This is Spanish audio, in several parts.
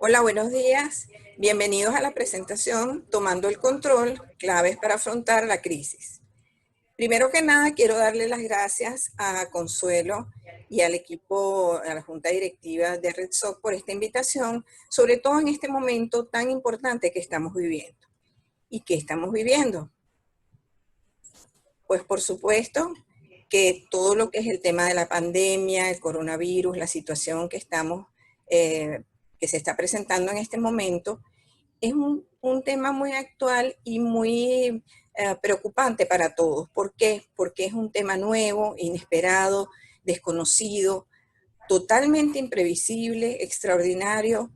Hola, buenos días. Bienvenidos a la presentación Tomando el Control, claves para afrontar la crisis. Primero que nada, quiero darle las gracias a Consuelo y al equipo, a la Junta Directiva de RedSoc por esta invitación, sobre todo en este momento tan importante que estamos viviendo. ¿Y qué estamos viviendo? Pues por supuesto que todo lo que es el tema de la pandemia, el coronavirus, la situación que que se está presentando en este momento, es un tema muy actual y muy preocupante para todos. ¿Por qué? Porque es un tema nuevo, inesperado, desconocido, totalmente imprevisible, extraordinario,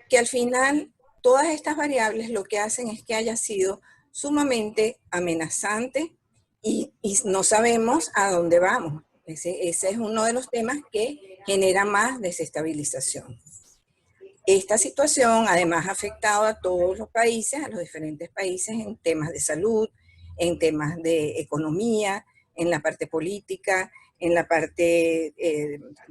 que al final todas estas variables lo que hacen es que haya sido sumamente amenazante y no sabemos a dónde vamos. Ese es uno de los temas que genera más desestabilización. Esta situación además ha afectado a todos los países, a los diferentes países en temas de salud, en temas de economía, en la parte política, en la parte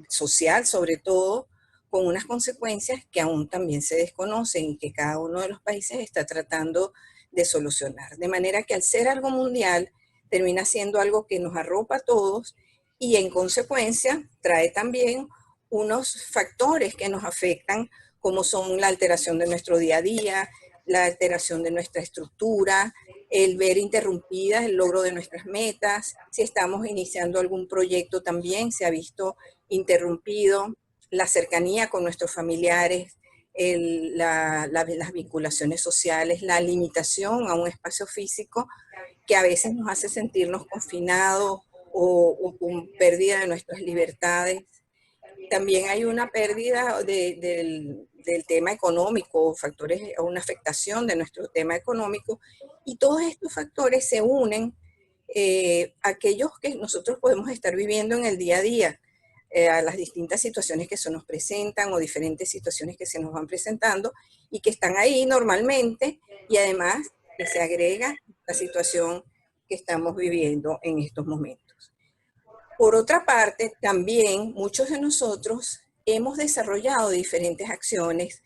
social sobre todo, con unas consecuencias que aún también se desconocen y que cada uno de los países está tratando de solucionar. De manera que al ser algo mundial, termina siendo algo que nos arropa a todos y en consecuencia trae también unos factores que nos afectan como son la alteración de nuestro día a día, la alteración de nuestra estructura, el ver interrumpidas el logro de nuestras metas, si estamos iniciando algún proyecto también se ha visto interrumpido, la cercanía con nuestros familiares, las vinculaciones sociales, la limitación a un espacio físico que a veces nos hace sentirnos confinados o con pérdida de nuestras libertades. También hay una pérdida del tema económico, factores, una afectación de nuestro tema económico, y todos estos factores se unen a aquellos que nosotros podemos estar viviendo en el día a día, a las distintas situaciones que se nos presentan o diferentes situaciones que se nos van presentando y que están ahí normalmente, y además que se agrega la situación que estamos viviendo en estos momentos. Por otra parte, también muchos de nosotros hemos desarrollado diferentes acciones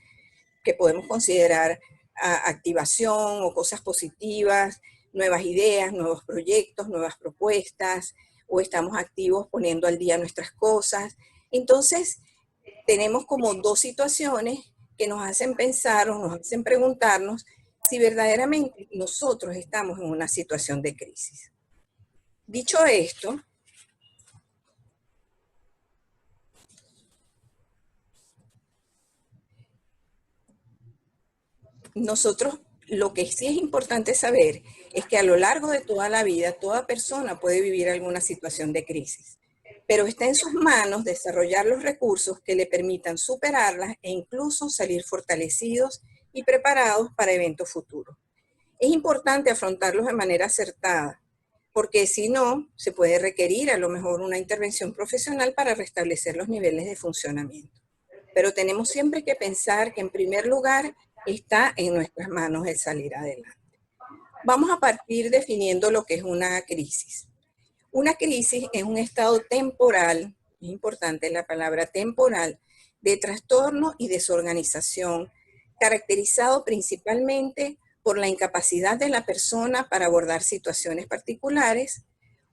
que podemos considerar activación o cosas positivas, nuevas ideas, nuevos proyectos, nuevas propuestas, o estamos activos poniendo al día nuestras cosas. Entonces, tenemos como dos situaciones que nos hacen pensar o nos hacen preguntarnos si verdaderamente nosotros estamos en una situación de crisis. Dicho esto, nosotros lo que sí es importante saber es que a lo largo de toda la vida, toda persona puede vivir alguna situación de crisis, pero está en sus manos desarrollar los recursos que le permitan superarlas e incluso salir fortalecidos y preparados para eventos futuros. Es importante afrontarlos de manera acertada, porque si no, se puede requerir a lo mejor una intervención profesional para restablecer los niveles de funcionamiento. Pero tenemos siempre que pensar que en primer lugar está en nuestras manos el salir adelante. Vamos a partir definiendo lo que es una crisis. Una crisis es un estado temporal, es importante la palabra temporal, de trastorno y desorganización, caracterizado principalmente por la incapacidad de la persona para abordar situaciones particulares,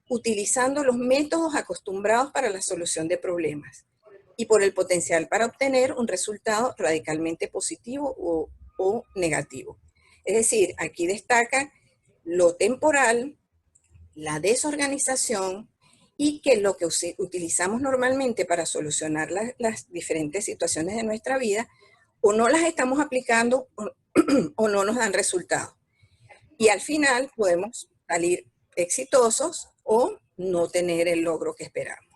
utilizando los métodos acostumbrados para la solución de problemas y por el potencial para obtener un resultado radicalmente positivo o negativo. Es decir, aquí destaca lo temporal, la desorganización y que lo que utilizamos normalmente para solucionar las diferentes situaciones de nuestra vida o no las estamos aplicando o no nos dan resultados. Y al final podemos salir exitosos o no tener el logro que esperamos.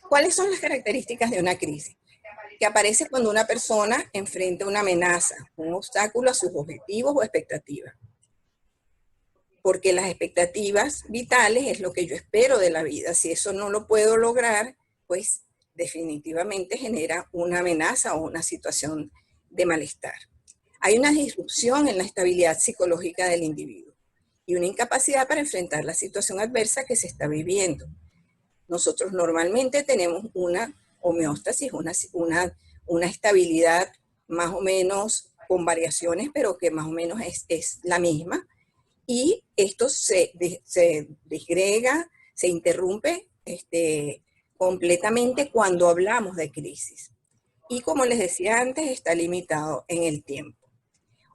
¿Cuáles son las características de una crisis? Que aparece cuando una persona enfrenta una amenaza, un obstáculo a sus objetivos o expectativas. Porque las expectativas vitales es lo que yo espero de la vida. Si eso no lo puedo lograr, pues definitivamente genera una amenaza o una situación de malestar. Hay una disrupción en la estabilidad psicológica del individuo y una incapacidad para enfrentar la situación adversa que se está viviendo. Nosotros normalmente tenemos una homeostasis, una estabilidad más o menos con variaciones, pero que más o menos es la misma. Y esto se disgrega, se interrumpe completamente cuando hablamos de crisis. Y como les decía antes, está limitado en el tiempo.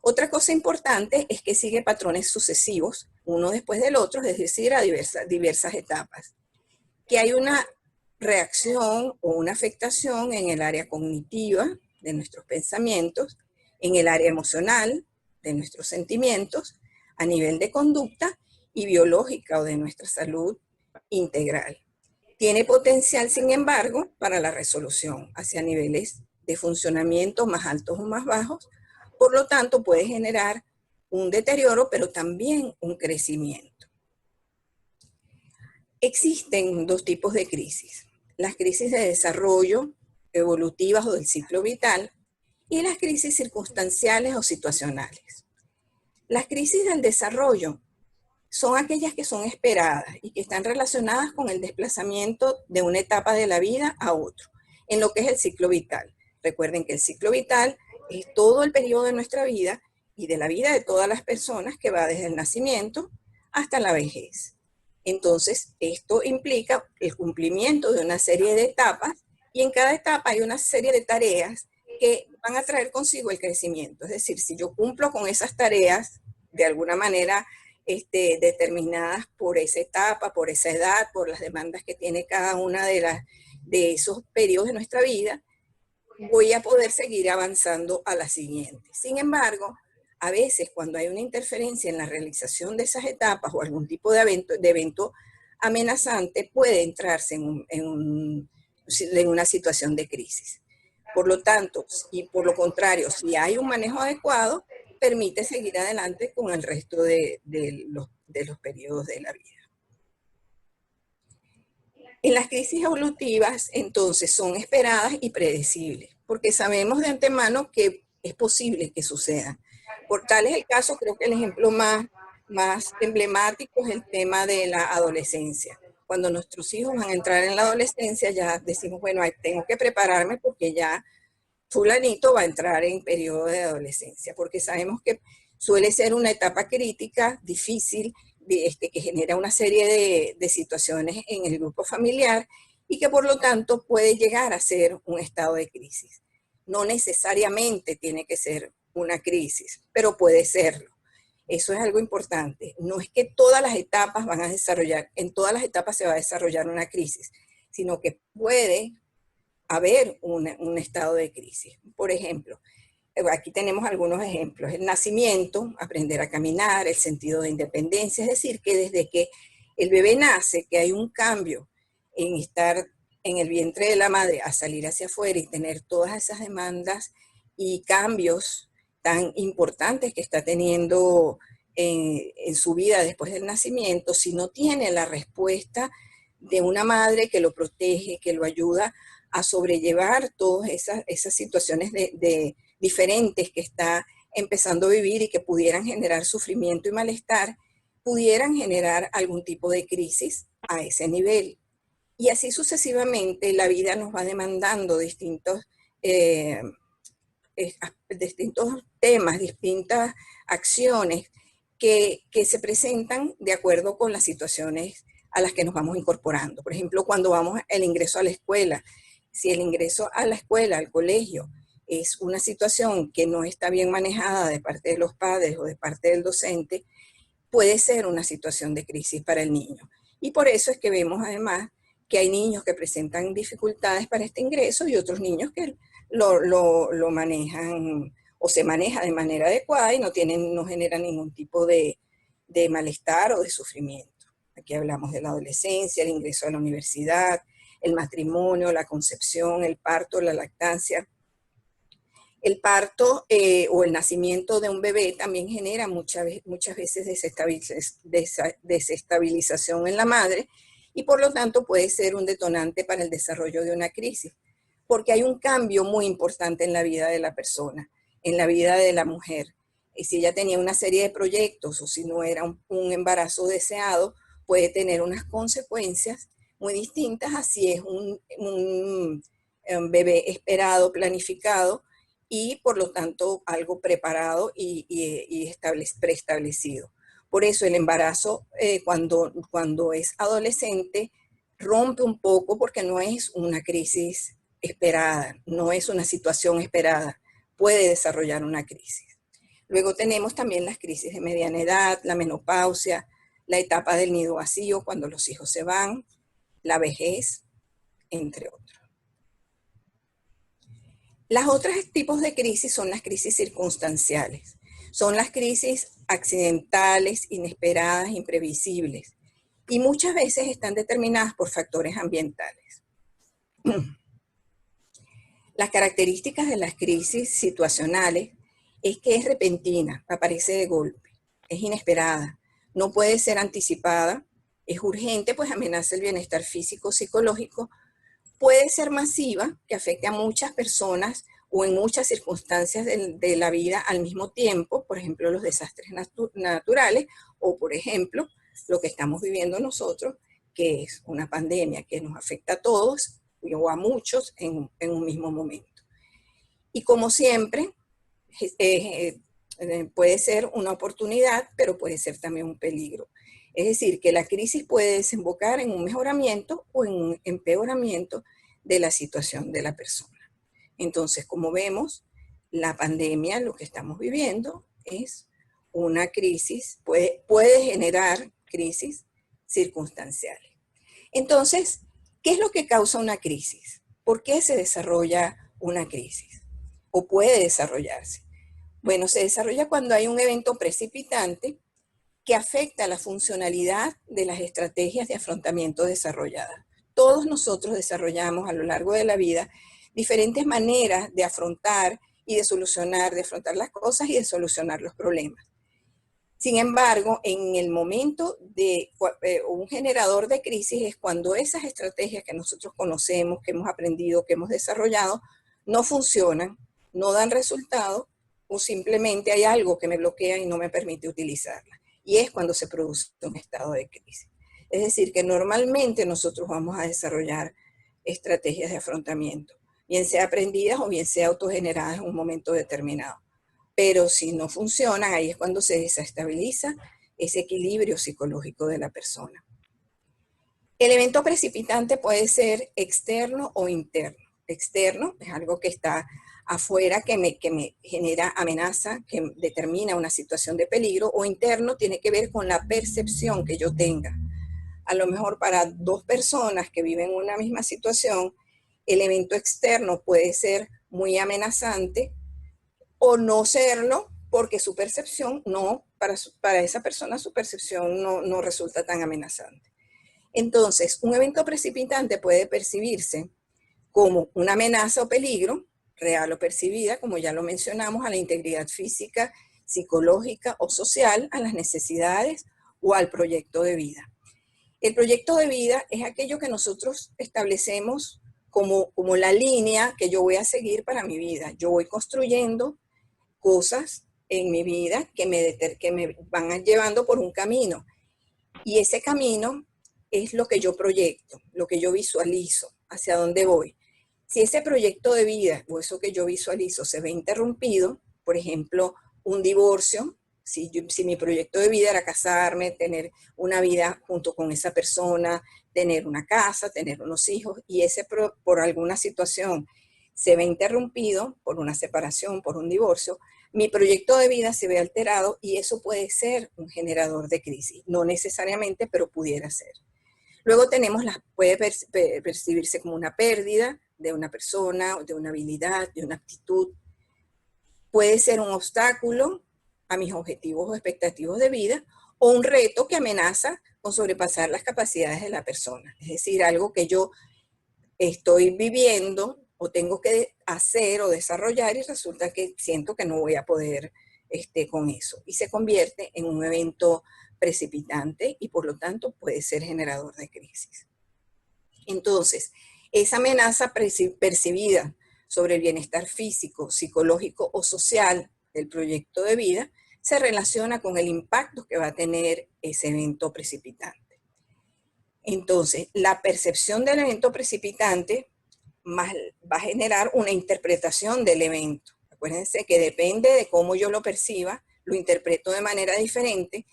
Otra cosa importante es que sigue patrones sucesivos, uno después del otro, es decir, a diversas etapas. Que hay una reacción o una afectación en el área cognitiva de nuestros pensamientos, en el área emocional de nuestros sentimientos, a nivel de conducta y biológica o de nuestra salud integral. Tiene potencial, sin embargo, para la resolución hacia niveles de funcionamiento más altos o más bajos. Por lo tanto, puede generar un deterioro, pero también un crecimiento. Existen dos tipos de crisis. Las crisis de desarrollo evolutivas o del ciclo vital y las crisis circunstanciales o situacionales. Las crisis del desarrollo son aquellas que son esperadas y que están relacionadas con el desplazamiento de una etapa de la vida a otro, en lo que es el ciclo vital. Recuerden que el ciclo vital es todo el periodo de nuestra vida y de la vida de todas las personas que va desde el nacimiento hasta la vejez. Entonces, esto implica el cumplimiento de una serie de etapas y en cada etapa hay una serie de tareas que van a traer consigo el crecimiento. Es decir, si yo cumplo con esas tareas de alguna manera determinadas por esa etapa, por esa edad, por las demandas que tiene cada una de esos periodos de nuestra vida, voy a poder seguir avanzando a la siguiente. Sin embargo, a veces cuando hay una interferencia en la realización de esas etapas o algún tipo de evento amenazante, puede entrarse en una situación de crisis. Por lo tanto, y por lo contrario, si hay un manejo adecuado, permite seguir adelante con el resto de los periodos de la vida. En las crisis evolutivas, entonces, son esperadas y predecibles, porque sabemos de antemano que es posible que sucedan. Por tal es el caso, creo que el ejemplo más emblemático es el tema de la adolescencia. Cuando nuestros hijos van a entrar en la adolescencia, ya decimos, bueno, tengo que prepararme porque ya fulanito va a entrar en periodo de adolescencia, porque sabemos que suele ser una etapa crítica, difícil, que genera una serie de situaciones en el grupo familiar y que por lo tanto puede llegar a ser un estado de crisis. No necesariamente tiene que ser una crisis, pero puede serlo. Eso es algo importante. No es que todas las etapas van a desarrollar, en todas las etapas se va a desarrollar una crisis, sino que puede haber un estado de crisis. Por ejemplo, aquí tenemos algunos ejemplos. El nacimiento, aprender a caminar, el sentido de independencia, es decir, que desde que el bebé nace, que hay un cambio en estar en el vientre de la madre a salir hacia afuera y tener todas esas demandas y cambios tan importantes que está teniendo en su vida después del nacimiento, si no tiene la respuesta de una madre que lo protege, que lo ayuda a sobrellevar todas esas situaciones de diferentes que está empezando a vivir y que pudieran generar sufrimiento y malestar, pudieran generar algún tipo de crisis a ese nivel. Y así sucesivamente la vida nos va demandando distintos temas, distintas acciones que se presentan de acuerdo con las situaciones a las que nos vamos incorporando. Por ejemplo, cuando vamos el ingreso a la escuela, si el ingreso a la escuela, al colegio, es una situación que no está bien manejada de parte de los padres o de parte del docente, puede ser una situación de crisis para el niño. Y por eso es que vemos además que hay niños que presentan dificultades para este ingreso y otros niños que lo manejan o se maneja de manera adecuada y no generan ningún tipo de malestar o de sufrimiento. Aquí hablamos de la adolescencia, el ingreso a la universidad, el matrimonio, la concepción, el parto, la lactancia. El parto o el nacimiento de un bebé también genera muchas veces desestabilización en la madre y por lo tanto puede ser un detonante para el desarrollo de una crisis, porque hay un cambio muy importante en la vida de la persona, en la vida de la mujer. Y si ella tenía una serie de proyectos o si no era un embarazo deseado, puede tener unas consecuencias muy distintas a si es bebé esperado, planificado, y por lo tanto algo preparado y preestablecido. Por eso el embarazo cuando es adolescente rompe un poco porque no es una crisis esperada, no es una situación esperada, puede desarrollar una crisis. Luego tenemos también las crisis de mediana edad, la menopausia, la etapa del nido vacío cuando los hijos se van, la vejez, entre otros. Las otros tipos de crisis son las crisis circunstanciales. Son las crisis accidentales, inesperadas, imprevisibles. Y muchas veces están determinadas por factores ambientales. Las características de las crisis situacionales es que es repentina, aparece de golpe, es inesperada, no puede ser anticipada, es urgente, pues amenaza el bienestar físico, psicológico, puede ser masiva, que afecte a muchas personas o en muchas circunstancias de la vida al mismo tiempo, por ejemplo, los desastres naturales, o por ejemplo, lo que estamos viviendo nosotros, que es una pandemia que nos afecta a todos o a muchos en un mismo momento. Y como siempre, puede ser una oportunidad, pero puede ser también un peligro. Es decir, que la crisis puede desembocar en un mejoramiento o en un empeoramiento de la situación de la persona. Entonces, como vemos, la pandemia, lo que estamos viviendo, es una crisis, puede generar crisis circunstanciales. Entonces, ¿qué es lo que causa una crisis? ¿Por qué se desarrolla una crisis? ¿O puede desarrollarse? Bueno, se desarrolla cuando hay un evento precipitante que afecta la funcionalidad de las estrategias de afrontamiento desarrolladas. Todos nosotros desarrollamos a lo largo de la vida diferentes maneras de afrontar y de solucionar, de afrontar las cosas y de solucionar los problemas. Sin embargo, en el momento de un generador de crisis es cuando esas estrategias que nosotros conocemos, que hemos aprendido, que hemos desarrollado, no funcionan, no dan resultado o simplemente hay algo que me bloquea y no me permite utilizarla. Y es cuando se produce un estado de crisis. Es decir, que normalmente nosotros vamos a desarrollar estrategias de afrontamiento, bien sea aprendidas o bien sea autogeneradas en un momento determinado. Pero si no funcionan, ahí es cuando se desestabiliza ese equilibrio psicológico de la persona. El evento precipitante puede ser externo o interno. Externo es algo que está afuera, que me genera amenaza, que determina una situación de peligro, o interno tiene que ver con la percepción que yo tenga. A lo mejor para dos personas que viven una misma situación, el evento externo puede ser muy amenazante o no serlo, porque su percepción no, para esa persona su percepción no resulta tan amenazante. Entonces, un evento precipitante puede percibirse como una amenaza o peligro, real o percibida, como ya lo mencionamos, a la integridad física, psicológica o social, a las necesidades o al proyecto de vida. El proyecto de vida es aquello que nosotros establecemos como la línea que yo voy a seguir para mi vida. Yo voy construyendo cosas en mi vida que me van llevando por un camino. Y ese camino es lo que yo proyecto, lo que yo visualizo, hacia dónde voy. Si ese proyecto de vida o eso que yo visualizo se ve interrumpido, por ejemplo, un divorcio, si mi proyecto de vida era casarme, tener una vida junto con esa persona, tener una casa, tener unos hijos, y ese por alguna situación se ve interrumpido por una separación, por un divorcio, mi proyecto de vida se ve alterado y eso puede ser un generador de crisis. No necesariamente, pero pudiera ser. Luego puede percibirse como una pérdida de una persona, de una habilidad, de una actitud. Puede ser un obstáculo a mis objetivos o expectativas de vida o un reto que amenaza con sobrepasar las capacidades de la persona. Es decir, algo que yo estoy viviendo o tengo que hacer o desarrollar y resulta que siento que no voy a poder con eso. Y se convierte en un evento precipitante y por lo tanto puede ser generador de crisis. Entonces, esa amenaza percibida sobre el bienestar físico, psicológico o social del proyecto de vida se relaciona con el impacto que va a tener ese evento precipitante. Entonces, la percepción del evento precipitante más va a generar una interpretación del evento. Acuérdense que depende de cómo yo lo perciba, lo interpreto de manera diferente.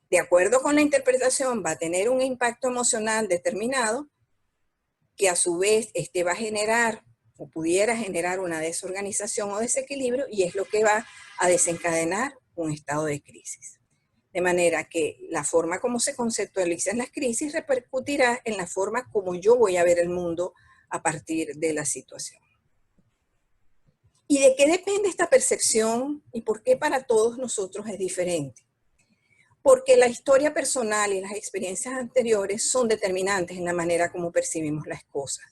De acuerdo con la interpretación va a tener un impacto emocional determinado que a su vez va a generar o pudiera generar una desorganización o desequilibrio, y es lo que va a desencadenar un estado de crisis. De manera que la forma como se conceptualizan las crisis repercutirá en la forma como yo voy a ver el mundo a partir de la situación. ¿Y de qué depende esta percepción y por qué para todos nosotros es diferente? Porque la historia personal y las experiencias anteriores son determinantes en la manera como percibimos las cosas.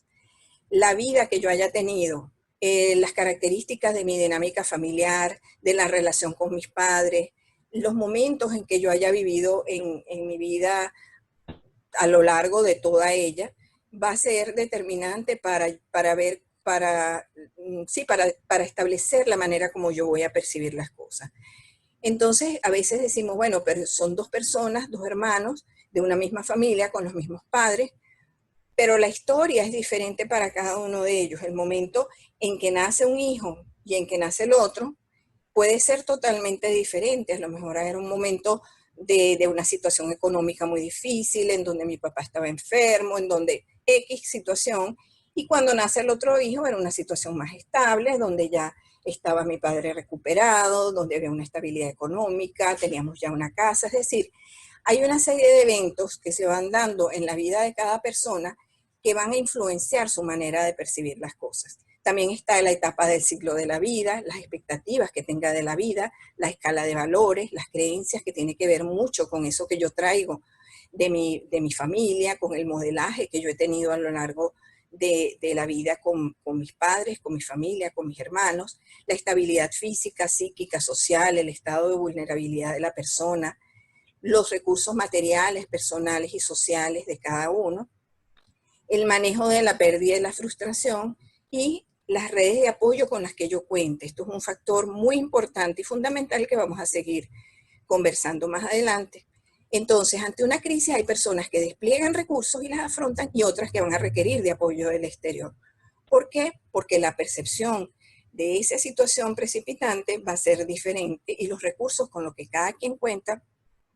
La vida que yo haya tenido, las características de mi dinámica familiar, de la relación con mis padres, los momentos en que yo haya vivido en mi vida a lo largo de toda ella, va a ser determinante para establecer la manera como yo voy a percibir las cosas. Entonces, a veces decimos, bueno, pero son dos personas, dos hermanos de una misma familia, con los mismos padres, pero la historia es diferente para cada uno de ellos. El momento en que nace un hijo y en que nace el otro puede ser totalmente diferente. A lo mejor era un momento de una situación económica muy difícil, en donde mi papá estaba enfermo, en donde X situación, y cuando nace el otro hijo era una situación más estable, donde ya estaba mi padre recuperado, donde había una estabilidad económica, teníamos ya una casa. Es decir, hay una serie de eventos que se van dando en la vida de cada persona que van a influenciar su manera de percibir las cosas. También está la etapa del ciclo de la vida, las expectativas que tenga de la vida, la escala de valores, las creencias, que tiene que ver mucho con eso que yo traigo de mi familia, con el modelaje que yo he tenido a lo largo de la vida con mis padres, con mi familia, con mis hermanos, la estabilidad física, psíquica, social, el estado de vulnerabilidad de la persona, los recursos materiales, personales y sociales de cada uno, el manejo de la pérdida y la frustración y las redes de apoyo con las que yo cuente. Esto es un factor muy importante y fundamental que vamos a seguir conversando más adelante. Entonces, ante una crisis hay personas que despliegan recursos y las afrontan, y otras que van a requerir de apoyo del exterior. ¿Por qué? Porque la percepción de esa situación precipitante va a ser diferente y los recursos con los que cada quien cuenta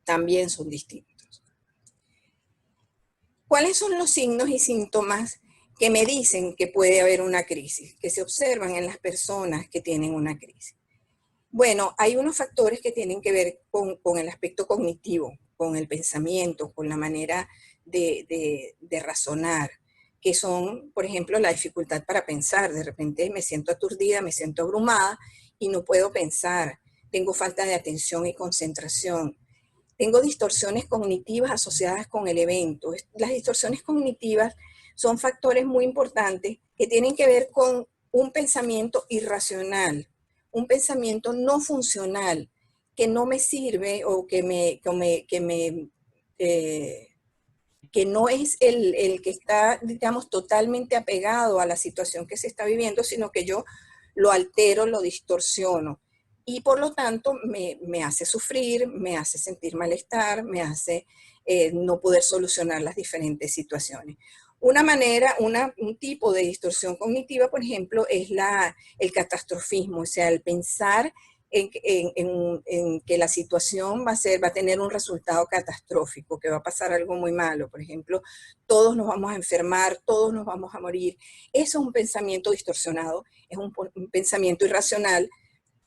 también son distintos. ¿Cuáles son los signos y síntomas que me dicen que puede haber una crisis, que se observan en las personas que tienen una crisis? Bueno, hay unos factores que tienen que ver con el aspecto cognitivo, con el pensamiento, con la manera de razonar, que son, por ejemplo, la dificultad para pensar. De repente me siento aturdida, me siento abrumada y no puedo pensar. Tengo falta de atención y concentración. Tengo distorsiones cognitivas asociadas con el evento. Las distorsiones cognitivas son factores muy importantes que tienen que ver con un pensamiento irracional, un pensamiento no funcional, que no me sirve o que no es el que está, digamos, totalmente apegado a la situación que se está viviendo, sino que yo lo altero, lo distorsiono. Y por lo tanto me hace sufrir, me hace sentir malestar, me hace no poder solucionar las diferentes situaciones. Una manera, un tipo de distorsión cognitiva, por ejemplo, es el catastrofismo, o sea, el pensar en que la situación va a tener un resultado catastrófico, que va a pasar algo muy malo. Por ejemplo, todos nos vamos a enfermar, todos nos vamos a morir. Eso es un pensamiento distorsionado, es un pensamiento irracional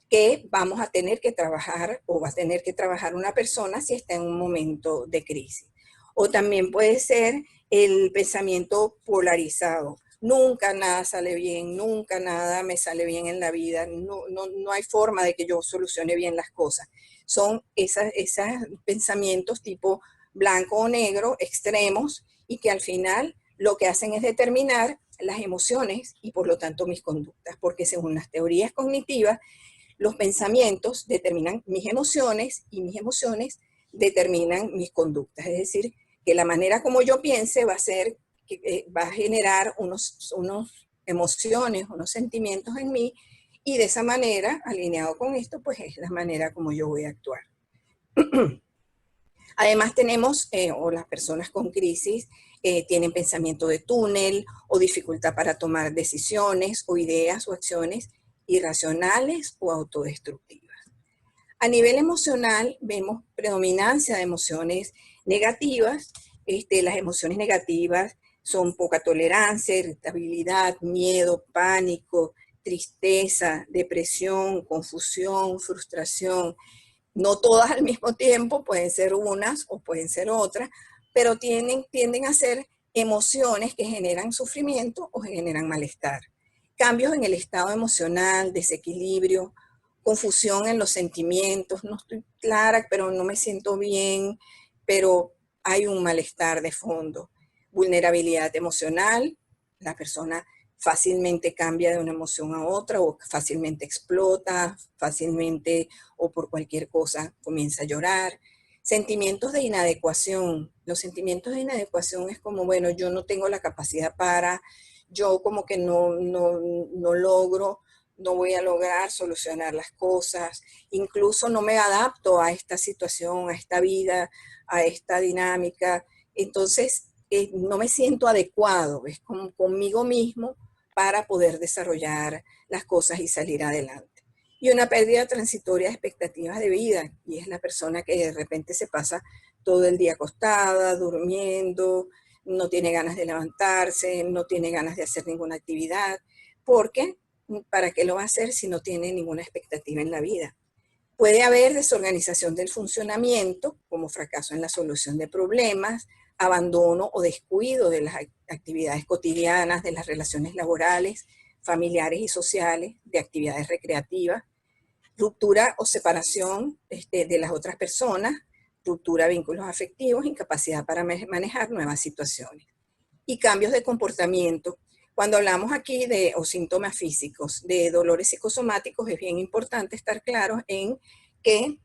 que vamos a tener que trabajar, o va a tener que trabajar una persona si está en un momento de crisis. O también puede ser el pensamiento polarizado. Nunca nada sale bien, nunca nada me sale bien en la vida, no hay forma de que yo solucione bien las cosas. Son esos pensamientos tipo blanco o negro, extremos, y que al final lo que hacen es determinar las emociones y por lo tanto mis conductas, porque según las teorías cognitivas, los pensamientos determinan mis emociones y mis emociones determinan mis conductas. Es decir, que la manera como yo piense va a generar unos emociones, unos sentimientos en mí, y de esa manera, alineado con esto, pues es la manera como yo voy a actuar. Además tenemos, o las personas con crisis, tienen pensamiento de túnel o dificultad para tomar decisiones o ideas o acciones irracionales o autodestructivas. A nivel emocional vemos predominancia de emociones negativas. Las emociones negativas son poca tolerancia, irritabilidad, miedo, pánico, tristeza, depresión, confusión, frustración. No todas al mismo tiempo, pueden ser unas o pueden ser otras, pero tienden a ser emociones que generan sufrimiento o generan malestar. Cambios en el estado emocional, desequilibrio, confusión en los sentimientos, no estoy clara, pero no me siento bien, pero hay un malestar de fondo. Vulnerabilidad emocional, la persona fácilmente cambia de una emoción a otra o fácilmente explota, fácilmente o por cualquier cosa comienza a llorar. Sentimientos de inadecuación. Los sentimientos de inadecuación es como, bueno, yo no tengo la capacidad para, yo como que no logro, no voy a lograr solucionar las cosas, incluso no me adapto a esta situación, a esta vida, a esta dinámica. Entonces, no me siento adecuado, es como conmigo mismo para poder desarrollar las cosas y salir adelante. Y una pérdida transitoria de expectativas de vida, y es la persona que de repente se pasa todo el día acostada, durmiendo, no tiene ganas de levantarse, no tiene ganas de hacer ninguna actividad, porque ¿para qué lo va a hacer si no tiene ninguna expectativa en la vida? Puede haber desorganización del funcionamiento, como fracaso en la solución de problemas, abandono o descuido de las actividades cotidianas, de las relaciones laborales, familiares y sociales, de actividades recreativas, ruptura o separación de las otras personas, ruptura de vínculos afectivos, incapacidad para manejar nuevas situaciones. Y cambios de comportamiento. Cuando hablamos aquí de o síntomas físicos, de dolores psicosomáticos, es bien importante estar claros en que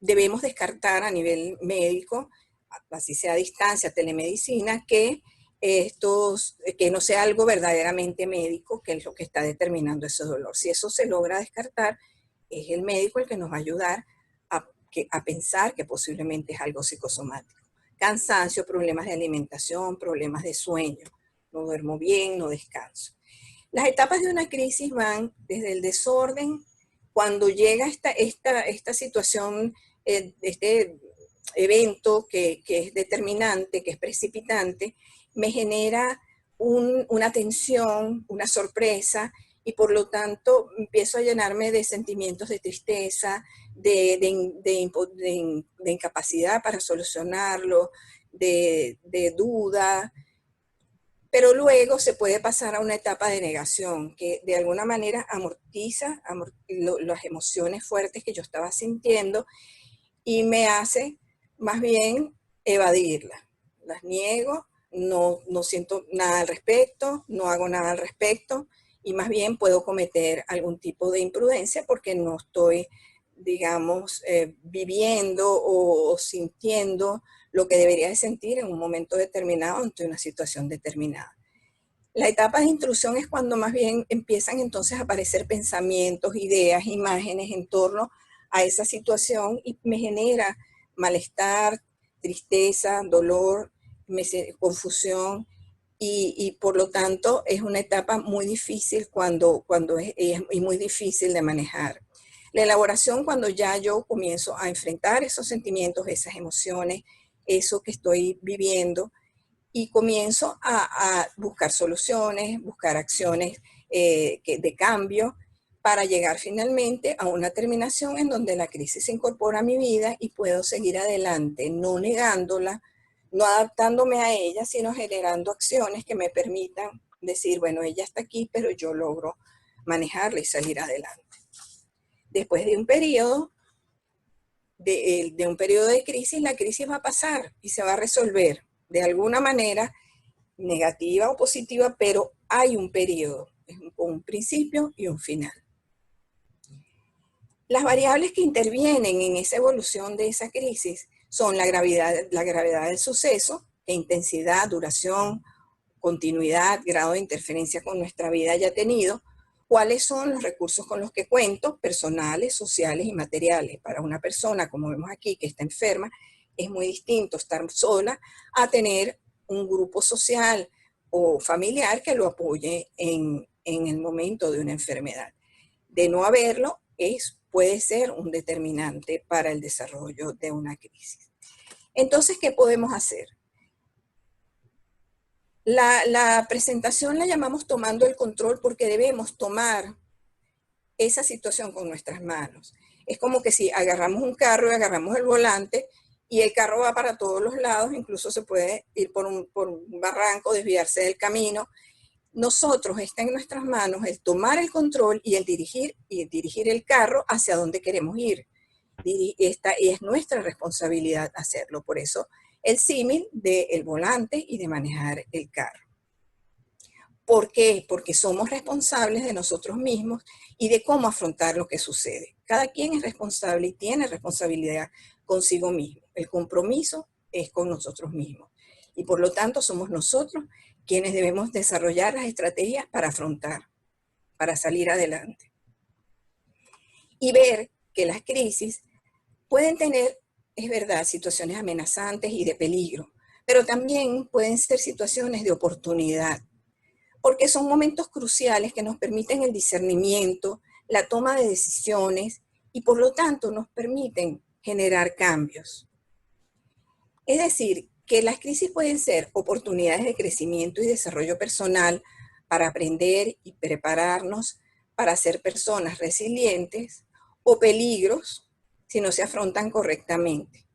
debemos descartar a nivel médico, así sea a distancia, telemedicina, que no sea algo verdaderamente médico, que es lo que está determinando ese dolor. Si eso se logra descartar, es el médico el que nos va a ayudar a pensar que posiblemente es algo psicosomático. Cansancio, problemas de alimentación, problemas de sueño, no duermo bien, no descanso. Las etapas de una crisis van desde el desorden, cuando llega esta situación, este evento que es determinante, que es precipitante, me genera una tensión, una sorpresa, y por lo tanto empiezo a llenarme de sentimientos de tristeza, de incapacidad para solucionarlo, de duda, pero luego se puede pasar a una etapa de negación que de alguna manera amortiza las emociones fuertes que yo estaba sintiendo y me hace más bien evadirlas. Las niego, no siento nada al respecto, no hago nada al respecto y más bien puedo cometer algún tipo de imprudencia porque no estoy, digamos, viviendo o sintiendo lo que debería de sentir en un momento determinado ante una situación determinada. La etapa de intrusión es cuando más bien empiezan entonces a aparecer pensamientos, ideas, imágenes en torno a esa situación y me genera malestar, tristeza, dolor, confusión y por lo tanto es una etapa muy difícil cuando es muy difícil de manejar. La elaboración cuando ya yo comienzo a enfrentar esos sentimientos, esas emociones, eso que estoy viviendo y comienzo a buscar soluciones, buscar acciones de cambio para llegar finalmente a una terminación en donde la crisis se incorpora a mi vida y puedo seguir adelante, no negándola, no adaptándome a ella, sino generando acciones que me permitan decir, bueno, ella está aquí, pero yo logro manejarla y salir adelante. Después de un periodo de crisis, la crisis va a pasar y se va a resolver de alguna manera, negativa o positiva, pero hay un periodo, un principio y un final. Las variables que intervienen en esa evolución de esa crisis son la gravedad del suceso, la intensidad, duración, continuidad, grado de interferencia con nuestra vida haya tenido, cuáles son los recursos con los que cuento, personales, sociales y materiales. Para una persona, como vemos aquí, que está enferma, Es muy distinto estar sola a tener un grupo social o familiar que lo apoye en el momento de una enfermedad. De no haberlo, puede ser un determinante para el desarrollo de una crisis. Entonces, ¿qué podemos hacer? La presentación la llamamos tomando el control porque debemos tomar esa situación con nuestras manos. Es como que si agarramos un carro y agarramos el volante y el carro va para todos los lados, incluso se puede ir por un barranco, desviarse del camino. Nosotros está en nuestras manos el tomar el control y el dirigir el carro hacia donde queremos ir. Y es nuestra responsabilidad hacerlo. Por eso el símil del volante y de manejar el carro. ¿Por qué? Porque somos responsables de nosotros mismos y de cómo afrontar lo que sucede. Cada quien es responsable y tiene responsabilidad consigo mismo. El compromiso es con nosotros mismos. Y por lo tanto somos nosotros quienes debemos desarrollar las estrategias para afrontar, para salir adelante. Y ver que las crisis pueden tener, es verdad, situaciones amenazantes y de peligro, pero también pueden ser situaciones de oportunidad, porque son momentos cruciales que nos permiten el discernimiento, la toma de decisiones y por lo tanto nos permiten generar cambios. Es decir, que las crisis pueden ser oportunidades de crecimiento y desarrollo personal para aprender y prepararnos para ser personas resilientes o peligros si no se afrontan correctamente.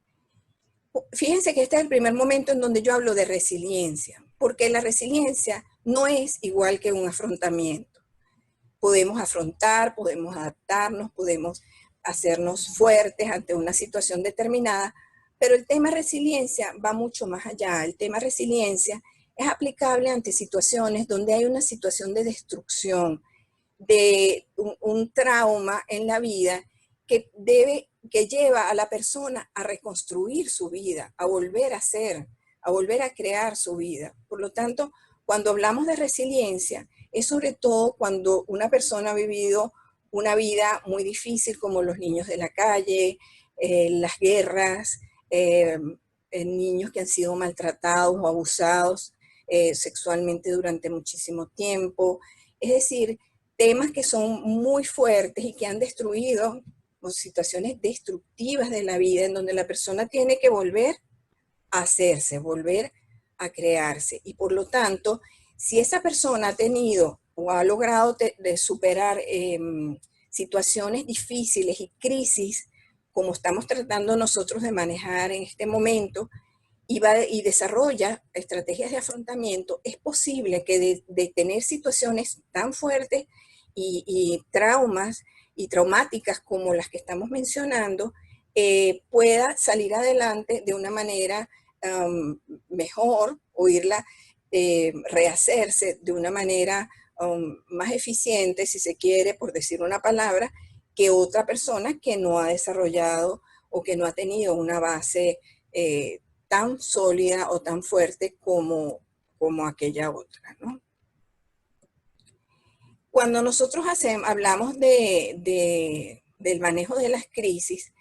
Fíjense que este es el primer momento en donde yo hablo de resiliencia, porque la resiliencia no es igual que un afrontamiento. Podemos afrontar, podemos adaptarnos, podemos hacernos fuertes ante una situación determinada, pero el tema resiliencia va mucho más allá. El tema resiliencia es aplicable ante situaciones donde hay una situación de destrucción, de un trauma en la vida que lleva a la persona a reconstruir su vida, a volver a ser, a volver a crear su vida. Por lo tanto, cuando hablamos de resiliencia, es sobre todo cuando una persona ha vivido una vida muy difícil, como los niños de la calle, las guerras, niños que han sido maltratados o abusados sexualmente durante muchísimo tiempo. Es decir, temas que son muy fuertes y que han destruido situaciones destructivas de la vida, en donde la persona tiene que volver a hacerse, volver a crearse. Y por lo tanto, si esa persona ha tenido o ha logrado de superar situaciones difíciles y crisis, como estamos tratando nosotros de manejar en este momento, y desarrolla estrategias de afrontamiento, es posible que de tener situaciones tan fuertes y traumas y traumáticas como las que estamos mencionando, pueda salir adelante de una manera mejor o irla rehacerse de una manera más eficiente, si se quiere, por decir una palabra, que otra persona que no ha desarrollado o que no ha tenido una base tan sólida o tan fuerte como aquella otra, ¿no? Cuando nosotros hablamos del manejo de las crisis,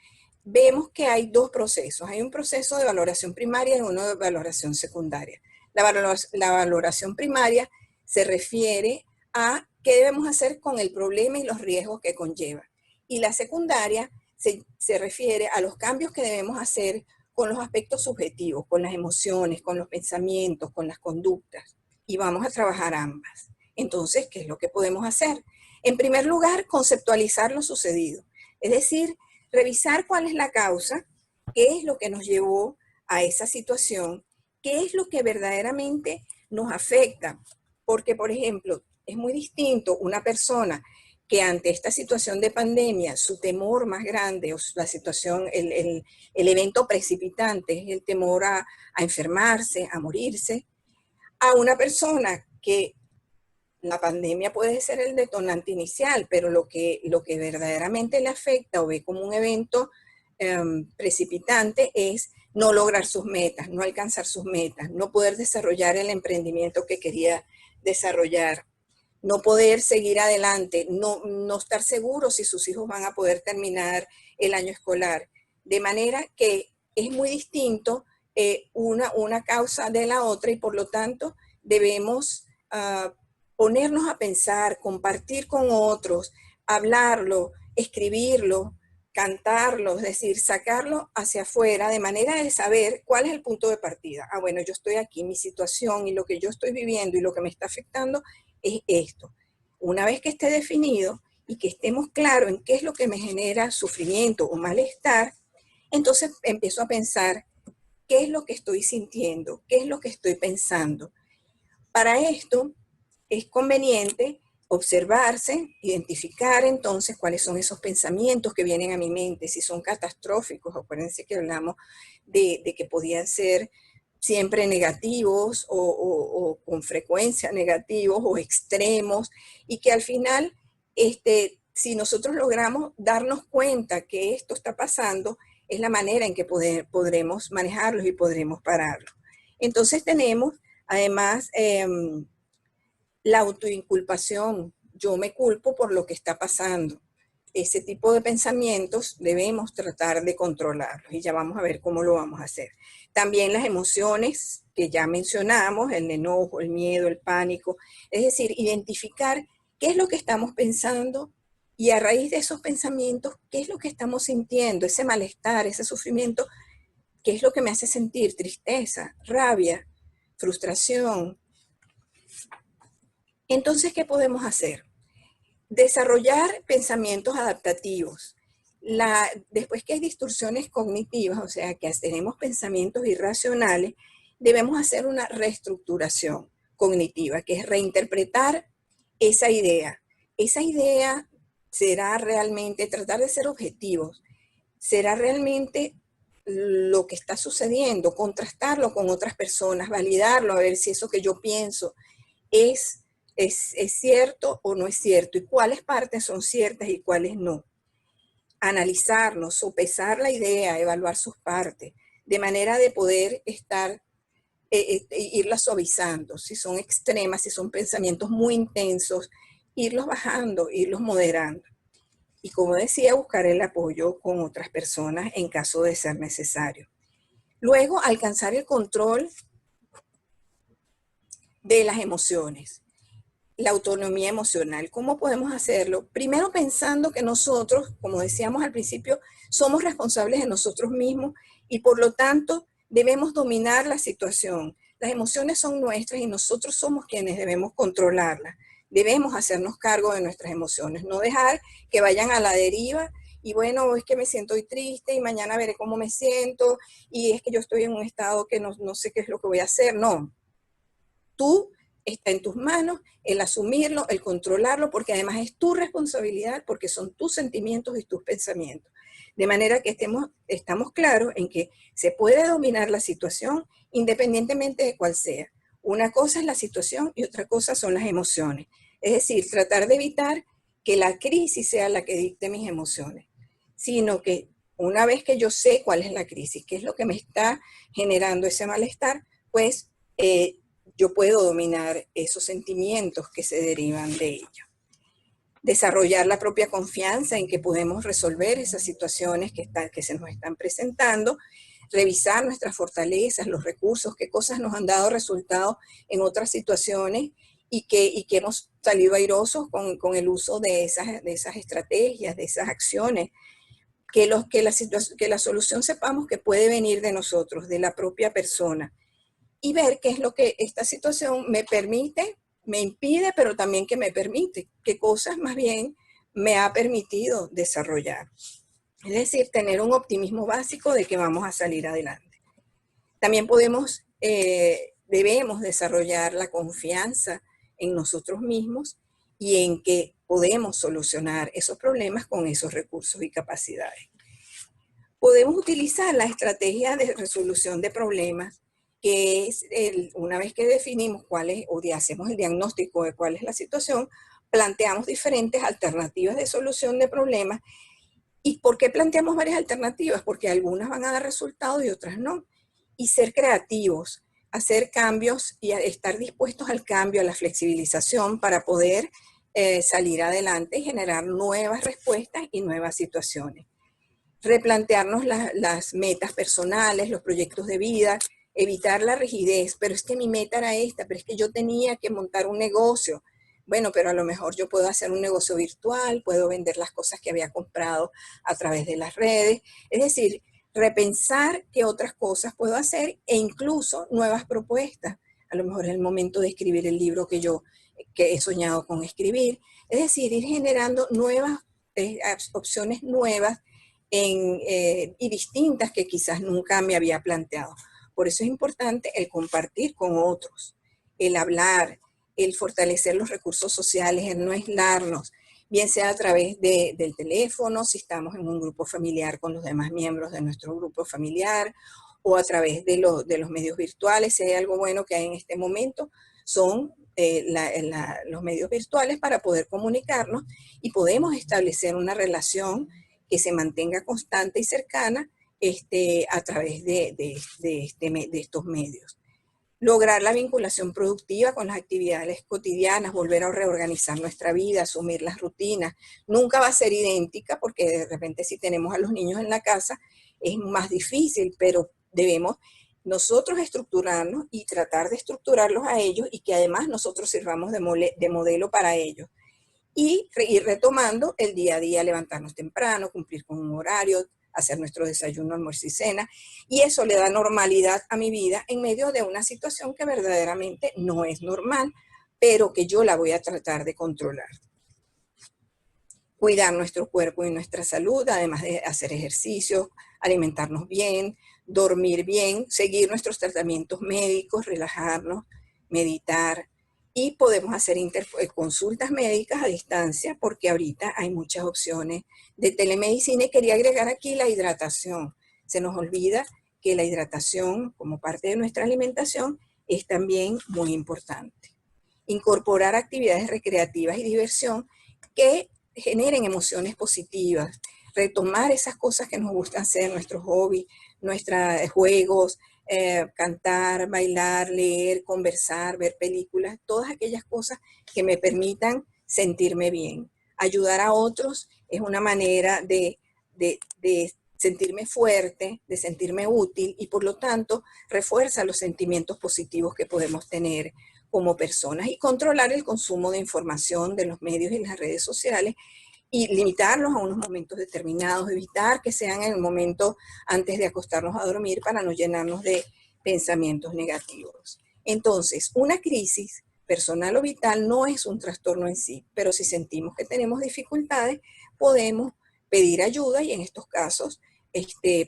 vemos que hay dos procesos. Hay un proceso de valoración primaria y uno de valoración secundaria. La valoración primaria se refiere a qué debemos hacer con el problema y los riesgos que conlleva. Y la secundaria se refiere a los cambios que debemos hacer con los aspectos subjetivos, con las emociones, con los pensamientos, con las conductas. Y vamos a trabajar ambas. Entonces, ¿qué es lo que podemos hacer? En primer lugar, conceptualizar lo sucedido. Es decir, revisar cuál es la causa, qué es lo que nos llevó a esa situación, qué es lo que verdaderamente nos afecta. Porque, por ejemplo, es muy distinto una persona que ante esta situación de pandemia, su temor más grande, o la situación, el evento precipitante es el temor a enfermarse, a morirse, a una persona que la pandemia puede ser el detonante inicial, pero lo que verdaderamente le afecta o ve como un evento precipitante es no lograr sus metas, no alcanzar sus metas, no poder desarrollar el emprendimiento que quería desarrollar, no poder seguir adelante, no estar seguro si sus hijos van a poder terminar el año escolar. De manera que es muy distinto una causa de la otra y por lo tanto debemos ponernos a pensar, compartir con otros, hablarlo, escribirlo, cantarlo, es decir, sacarlo hacia afuera de manera de saber cuál es el punto de partida. Ah, bueno, yo estoy aquí, mi situación y lo que yo estoy viviendo y lo que me está afectando es esto. Una vez que esté definido y que estemos claros en qué es lo que me genera sufrimiento o malestar, entonces empiezo a pensar qué es lo que estoy sintiendo, qué es lo que estoy pensando. Para esto es conveniente observarse, identificar entonces cuáles son esos pensamientos que vienen a mi mente, si son catastróficos, acuérdense que hablamos de que podían ser siempre negativos o con frecuencia negativos o extremos, y que al final, si nosotros logramos darnos cuenta que esto está pasando, es la manera en que podremos manejarlos y podremos pararlos. Entonces tenemos además la autoinculpación. Yo me culpo por lo que está pasando. Ese tipo de pensamientos debemos tratar de controlarlos y ya vamos a ver cómo lo vamos a hacer. También las emociones que ya mencionamos, el enojo, el miedo, el pánico, es decir, identificar qué es lo que estamos pensando y a raíz de esos pensamientos, qué es lo que estamos sintiendo, ese malestar, ese sufrimiento, qué es lo que me hace sentir tristeza, rabia, frustración. Entonces, ¿qué podemos hacer? Desarrollar pensamientos adaptativos. Después que hay distorsiones cognitivas, o sea, que tenemos pensamientos irracionales, debemos hacer una reestructuración cognitiva, que es reinterpretar esa idea. Esa idea será realmente, tratar de ser objetivos, será realmente lo que está sucediendo, contrastarlo con otras personas, validarlo, a ver si eso que yo pienso es cierto o no es cierto y cuáles partes son ciertas y cuáles no. Analizarnos, sopesar la idea, evaluar sus partes, de manera de poder irla suavizando. Si son extremas, si son pensamientos muy intensos, irlos bajando, irlos moderando. Y como decía, buscar el apoyo con otras personas en caso de ser necesario. Luego, alcanzar el control de las emociones. La autonomía emocional. ¿Cómo podemos hacerlo? Primero pensando que nosotros, como decíamos al principio, somos responsables de nosotros mismos y por lo tanto debemos dominar la situación. Las emociones son nuestras y nosotros somos quienes debemos controlarlas. Debemos hacernos cargo de nuestras emociones, no dejar que vayan a la deriva y bueno, es que me siento hoy triste y mañana veré cómo me siento y es que yo estoy en un estado que no sé qué es lo que voy a hacer. No, tú está en tus manos el asumirlo, el controlarlo, porque además es tu responsabilidad, porque son tus sentimientos y tus pensamientos. De manera que estamos claros en que se puede dominar la situación independientemente de cuál sea. Una cosa es la situación y otra cosa son las emociones. Es decir, tratar de evitar que la crisis sea la que dicte mis emociones, sino que una vez que yo sé cuál es la crisis, qué es lo que me está generando ese malestar, pues yo puedo dominar esos sentimientos que se derivan de ello. Desarrollar la propia confianza en que podemos resolver esas situaciones que se nos están presentando, revisar nuestras fortalezas, los recursos, qué cosas nos han dado resultados en otras situaciones y que hemos salido airosos con el uso de esas estrategias, de esas acciones, que la solución sepamos que puede venir de nosotros, de la propia persona, y ver qué es lo que esta situación me permite, me impide, pero también que me permite, qué cosas más bien me ha permitido desarrollar. Es decir, tener un optimismo básico de que vamos a salir adelante. También debemos desarrollar la confianza en nosotros mismos y en que podemos solucionar esos problemas con esos recursos y capacidades. Podemos utilizar la estrategia de resolución de problemas, que es una vez que definimos cuál es, o hacemos el diagnóstico de cuál es la situación, planteamos diferentes alternativas de solución de problemas. ¿Y por qué planteamos varias alternativas? Porque algunas van a dar resultados y otras no. Y ser creativos, hacer cambios y estar dispuestos al cambio, a la flexibilización para poder salir adelante y generar nuevas respuestas y nuevas situaciones. replantearnos las metas personales, los proyectos de vida, evitar la rigidez, pero es que mi meta era esta, pero es que yo tenía que montar un negocio. Bueno, pero a lo mejor yo puedo hacer un negocio virtual, puedo vender las cosas que había comprado a través de las redes. Es decir, repensar qué otras cosas puedo hacer e incluso nuevas propuestas. A lo mejor es el momento de escribir el libro que he soñado con escribir. Es decir, ir generando nuevas opciones nuevas y distintas que quizás nunca me había planteado. Por eso es importante el compartir con otros, el hablar, el fortalecer los recursos sociales, el no aislarnos, bien sea a través del teléfono, si estamos en un grupo familiar con los demás miembros de nuestro grupo familiar, o a través de los medios virtuales. Si hay algo bueno que hay en este momento, son los medios virtuales para poder comunicarnos y podemos establecer una relación que se mantenga constante y cercana a través de estos medios. Lograr la vinculación productiva con las actividades cotidianas, volver a reorganizar nuestra vida, asumir las rutinas. Nunca va a ser idéntica porque de repente si tenemos a los niños en la casa es más difícil, pero debemos nosotros estructurarnos y tratar de estructurarlos a ellos y que además nosotros sirvamos de modelo para ellos. Y ir retomando el día a día, levantarnos temprano, cumplir con un horario, hacer nuestro desayuno, almuerzo y cena, y eso le da normalidad a mi vida en medio de una situación que verdaderamente no es normal, pero que yo la voy a tratar de controlar. Cuidar nuestro cuerpo y nuestra salud, además de hacer ejercicios, alimentarnos bien, dormir bien, seguir nuestros tratamientos médicos, relajarnos, meditar, y podemos hacer consultas médicas a distancia porque ahorita hay muchas opciones de telemedicina. Y quería agregar aquí la hidratación. Se nos olvida que la hidratación como parte de nuestra alimentación es también muy importante. Incorporar actividades recreativas y diversión que generen emociones positivas, retomar esas cosas que nos gustan hacer, nuestros hobbies, nuestros juegos, cantar, bailar, leer, conversar, ver películas, todas aquellas cosas que me permitan sentirme bien. Ayudar a otros es una manera de sentirme fuerte, de sentirme útil y por lo tanto refuerza los sentimientos positivos que podemos tener como personas, y controlar el consumo de información de los medios y las redes sociales y limitarlos a unos momentos determinados, evitar que sean en el momento antes de acostarnos a dormir para no llenarnos de pensamientos negativos. Entonces, una crisis personal o vital no es un trastorno en sí, pero si sentimos que tenemos dificultades, podemos pedir ayuda y en estos casos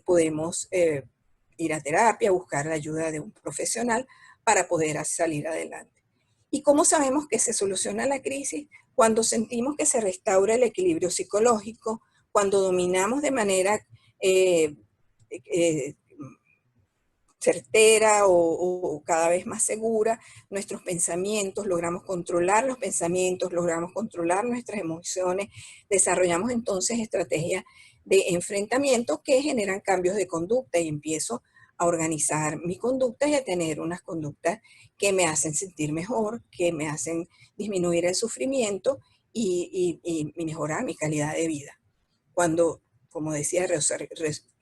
podemos ir a terapia, buscar la ayuda de un profesional para poder salir adelante. ¿Y cómo sabemos que se soluciona la crisis? Cuando sentimos que se restaura el equilibrio psicológico, cuando dominamos de manera eh, certera o cada vez más segura nuestros pensamientos, logramos controlar los pensamientos, logramos controlar nuestras emociones, desarrollamos entonces estrategias de enfrentamiento que generan cambios de conducta y empiezo a organizar mi conducta y a tener unas conductas que me hacen sentir mejor, que me hacen disminuir el sufrimiento y mejorar mi calidad de vida. Cuando, como decía,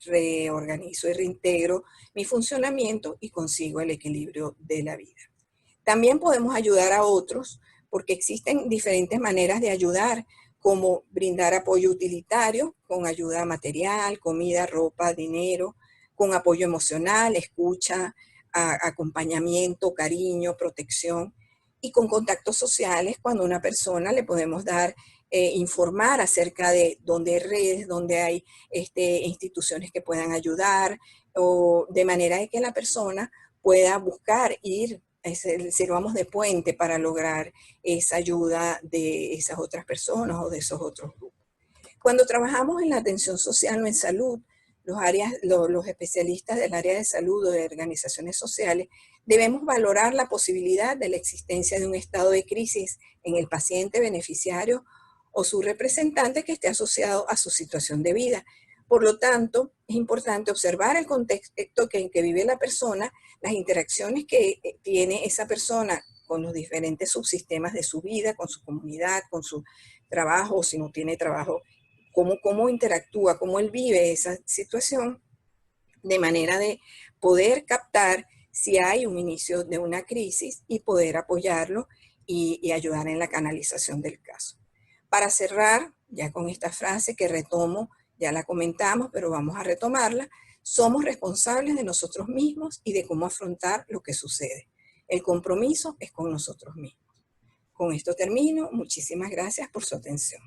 reorganizo y reintegro mi funcionamiento y consigo el equilibrio de la vida. También podemos ayudar a otros porque existen diferentes maneras de ayudar, como brindar apoyo utilitario con ayuda material, comida, ropa, dinero, con apoyo emocional, escucha, acompañamiento, cariño, protección, y con contactos sociales cuando a una persona le podemos dar informar acerca de dónde hay redes, dónde hay instituciones que puedan ayudar, o de manera de que la persona pueda buscar ir, sirvamos de puente para lograr esa ayuda de esas otras personas o de esos otros grupos. Cuando trabajamos en la atención social o en salud, los especialistas del área de salud o de organizaciones sociales debemos valorar la posibilidad de la existencia de un estado de crisis en el paciente beneficiario o su representante que esté asociado a su situación de vida. Por lo tanto, es importante observar el contexto en que vive la persona, las interacciones que tiene esa persona con los diferentes subsistemas de su vida, con su comunidad, con su trabajo, o si no tiene trabajo, cómo interactúa, cómo él vive esa situación, de manera de poder captar si hay un inicio de una crisis y poder apoyarlo y ayudar en la canalización del caso. Para cerrar, ya con esta frase que retomo, ya la comentamos, pero vamos a retomarla, somos responsables de nosotros mismos y de cómo afrontar lo que sucede. El compromiso es con nosotros mismos. Con esto termino. Muchísimas gracias por su atención.